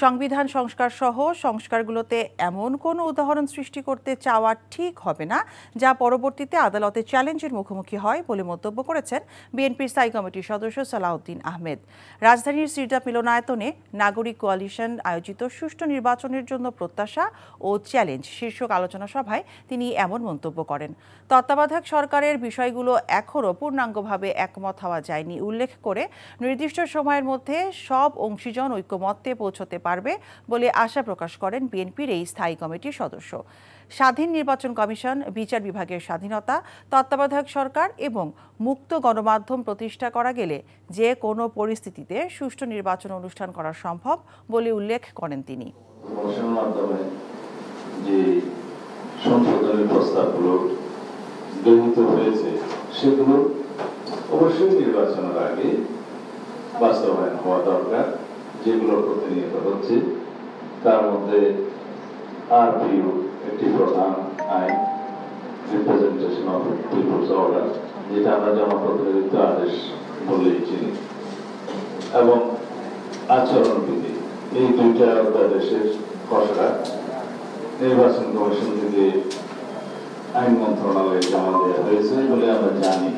সংবিধান সংস্কার সহ সংস্কারগুলোতে এমন কোনো উদাহরণ সৃষ্টি করতে চাওয়া ঠিক হবে না যা পরবর্তীতে আদালতে চ্যালেঞ্জের মুখোমুখি হয় বলে মন্তব্য করেছেন বিএনপির স্থায়ী কমিটির সদস্য সালাউদ্দিন আহমেদ। রাজধানীর সিরজাপ মিলনায়তনে নাগরিক কোয়ালিশন আয়োজিত সুষ্ঠু নির্বাচনের জন্য প্রত্যাশা ও চ্যালেঞ্জ শীর্ষক আলোচনা সভায় তিনি এমন মন্তব্য করেন। তত্ত্বাবধায়ক সরকারের বিষয়গুলো এখনও পূর্ণাঙ্গভাবে একমত হওয়া যায়নি উল্লেখ করে নির্দিষ্ট সময়ের মধ্যে সব অংশীজন ঐক্যমত্যে পৌঁছতে পারবে বলে আশা প্রকাশ করেন বিএনপির এই স্থায়ী কমিটির সদস্য। স্বাধীন নির্বাচন কমিশন, বিচার বিভাগের স্বাধীনতা, তত্ত্বাবধায়ক সরকার এবং মুক্ত গণমাধ্যম প্রতিষ্ঠা করা গেলে যে কোনো পরিস্থিতিতে সুষ্ঠু নির্বাচন অনুষ্ঠান করা সম্ভব বলে উল্লেখ করেন তিনি। যে সংশোধনের প্রস্তাবগুলো গৃহীত হয়েছে সেগুলো অবশ্যই নির্বাচনের আগে বাস্তবায়ন হওয়া দরকার। যেগুলো প্রতিনিয়ত হচ্ছে তার মধ্যে আরপিইউ একটি প্রধান আইন, রিপ্রেজেন্টেশন অফ পিপলস অর্ডার, যেটা আমরা জনপ্রতিনিধিত্ব আদেশ বলেই চিনি, এবং আচরণবিধি, এই দুইটা অধ্যাদেশের খসড়া নির্বাচন কমিশন থেকে আইন মন্ত্রণালয়ে জমা দেওয়া হয়েছে বলে আমরা জানি।